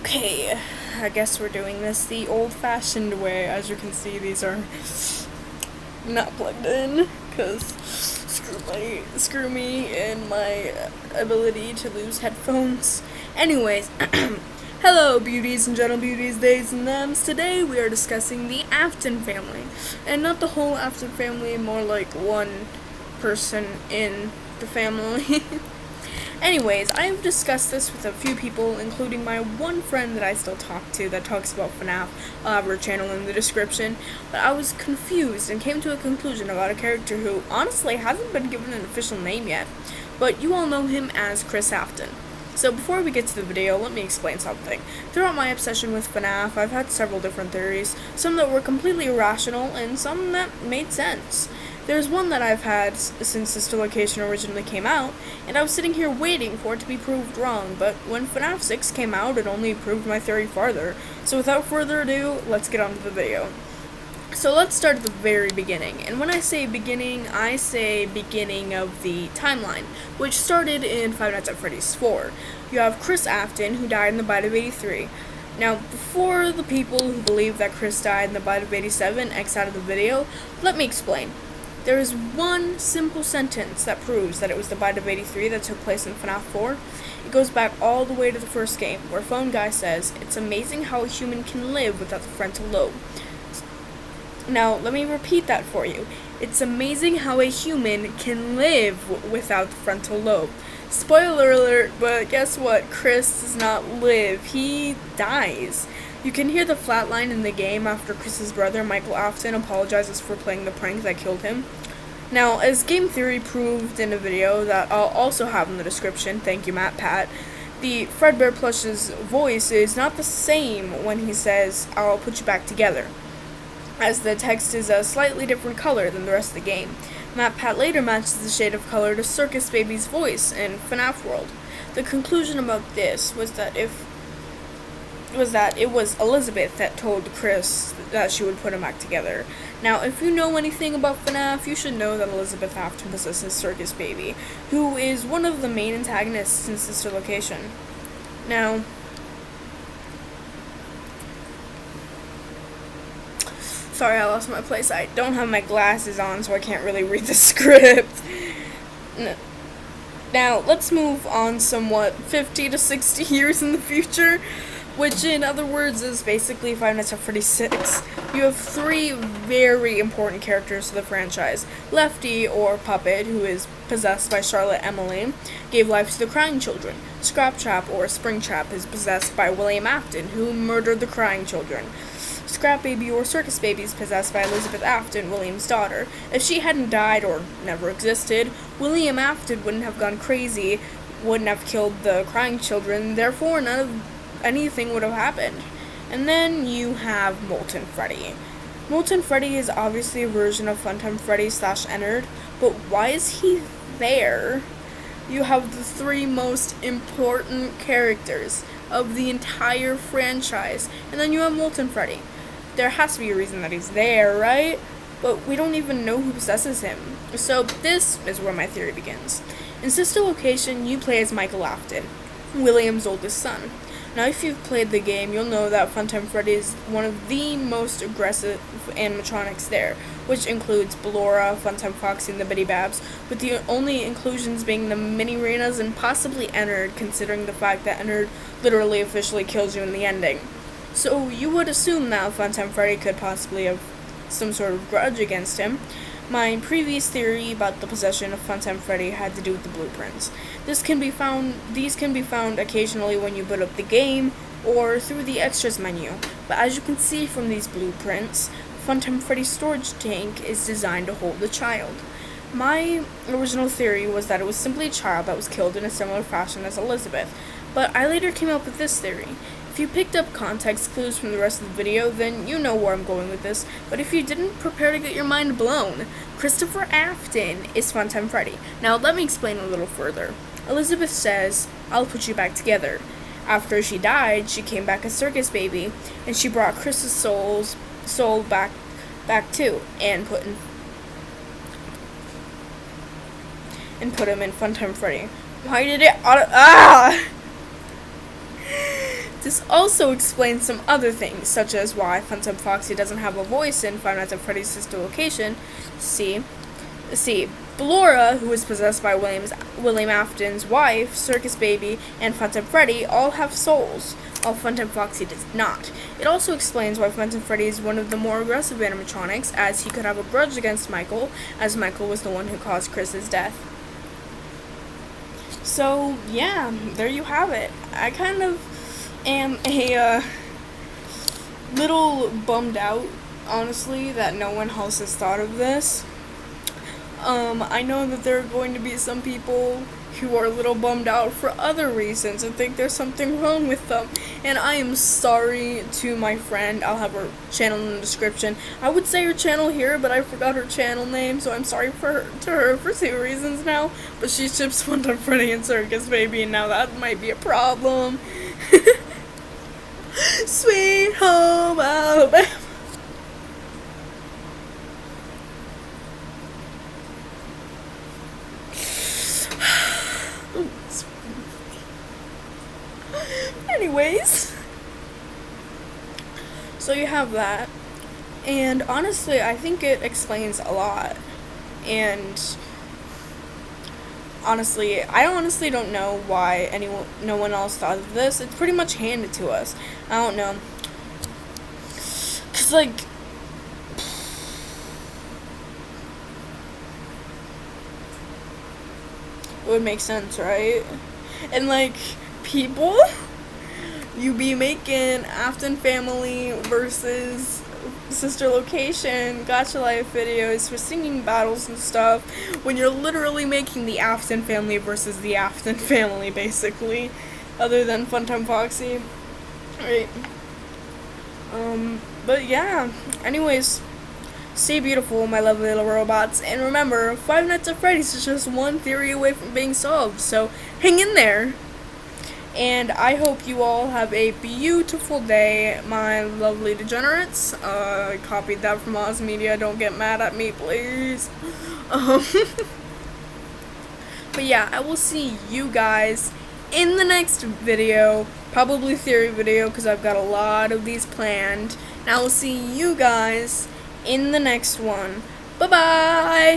Okay, I guess we're doing this the old-fashioned way. As you can see, these are not plugged in because screw me and my ability to lose headphones. Anyways, hello beauties and gentle beauties, theys and thems. Today we are discussing the Afton family, and not the whole Afton family, more like one person in the family. Anyways, I've discussed this with a few people, including my one friend that I still talk to that talks about FNAF. I'll have her channel in the description. But I was confused and came to a conclusion about a character who, honestly, hasn't been given an official name yet. But you all know him as Chris Afton. So before we get to the video, let me explain something. Throughout my obsession with FNAF, I've had several different theories, some that were completely irrational, and some that made sense. There's one that I've had since Sister Location originally came out, and I was sitting here waiting for it to be proved wrong, but when FNAF 6 came out, it only proved my theory farther. So without further ado, let's get on to the video. So let's start at the very beginning, and when I say beginning of the timeline, which started in Five Nights at Freddy's 4. You have Chris Afton, who died in the Bite of 83. Now, before the people who believe that Chris died in the Bite of 87 X out of the video, let me explain. There is one simple sentence that proves that it was the Bite of 83 that took place in FNAF 4. It goes back all the way to the first game, where Phone Guy says, "It's amazing how a human can live without the frontal lobe." Now, let me repeat that for you. It's amazing how a human can live without the frontal lobe. Spoiler alert, but guess what? Chris does not live. He dies. You can hear the flatline in the game after Chris's brother, Michael Afton, apologizes for playing the prank that killed him. Now, as game theory proved in a video that I'll also have in the description, thank you MatPat, the Fredbear plush's voice is not the same when he says, "I'll put you back together," as the text is a slightly different color than the rest of the game. MatPat later matches the shade of color to Circus Baby's voice in FNAF World. The conclusion about this was that it was Elizabeth that told Chris that she would put him back together. Now, if you know anything about FNAF, you should know that Elizabeth Afton possesses Circus Baby, who is one of the main antagonists in Sister Location. Now, sorry, I lost my place. I don't have my glasses on, so I can't really read the script. Now, let's move on somewhat 50 to 60 years in the future, which in other words is basically Five Nights at Freddy's 6. You have three very important characters to the franchise. Lefty, or Puppet, who is possessed by Charlotte Emily, gave life to the Crying Children. Scraptrap, or Springtrap, is possessed by William Afton, who murdered the Crying Children. Scrap Baby, or Circus Baby, is possessed by Elizabeth Afton, William's daughter. If she hadn't died or never existed, William Afton wouldn't have gone crazy, wouldn't have killed the Crying Children, therefore none of anything would have happened. And then you have Molten Freddy. Molten Freddy is obviously a version of Funtime Freddy / Ennard, but why is he there? You have the three most important characters of the entire franchise, and then you have Molten Freddy. There has to be a reason that he's there, right? But we don't even know who possesses him. So this is where my theory begins. In Sister Location, you play as Michael Afton, William's oldest son. Now, if you've played the game, you'll know that Funtime Freddy is one of the most aggressive animatronics there, which includes Ballora, Funtime Foxy, and the Bitty Babs, with the only inclusions being the Mini-Renas and possibly Ennard, considering the fact that Ennard literally officially kills you in the ending. So you would assume that Funtime Freddy could possibly have some sort of grudge against him. My previous theory about the possession of Funtime Freddy had to do with the blueprints. These can be found occasionally when you boot up the game or through the extras menu. But as you can see from these blueprints, Funtime Freddy's storage tank is designed to hold a child. My original theory was that it was simply a child that was killed in a similar fashion as Elizabeth, but I later came up with this theory. If you picked up context clues from the rest of the video, then you know where I'm going with this, but if you didn't, prepare to get your mind blown. Christopher Afton is Funtime Freddy. Now, let me explain a little further. Elizabeth says, "I'll put you back together." After she died, she came back as Circus Baby, and she brought Chris's soul back too, and put him in Funtime Freddy. Why did it This also explains some other things, such as why Funtime Foxy doesn't have a voice in Five Nights at Freddy's Sister Location. See, Ballora, who is possessed by William Afton's wife, Circus Baby, and Funtime Freddy all have souls, while Funtime Foxy does not. It also explains why Funtime Freddy is one of the more aggressive animatronics, as he could have a grudge against Michael, as Michael was the one who caused Chris's death. So, yeah, there you have it. I kind of am a little bummed out, honestly, that no one else has thought of this. I know that there are going to be some people who are a little bummed out for other reasons and think there's something wrong with them. And I am sorry to my friend. I'll have her channel in the description. I would say her channel here, but I forgot her channel name, so I'm sorry to her for 2 reasons now. But she ships Funtime Freddy and Circus Baby, and now that might be a problem. Sweet Home Alabama. Anyways, so you have that, and honestly, I think it explains a lot, and honestly, I honestly don't know why no one else thought of this. It's pretty much handed to us. I don't know, cause like, it would make sense, right? And like, people, you be making Afton Family versus Sister Location Gacha Life videos for singing battles and stuff when you're literally making the Afton Family versus the Afton Family, basically, other than Funtime Foxy, right? But yeah, anyways, stay beautiful, my lovely little robots, and remember, Five Nights at Freddy's is just one theory away from being solved, so hang in there. And I hope you all have a beautiful day, my lovely degenerates. I copied that from Oz Media. Don't get mad at me, please. But yeah, I will see you guys in the next video. Probably theory video, because I've got a lot of these planned. And I will see you guys in the next one. Bye-bye!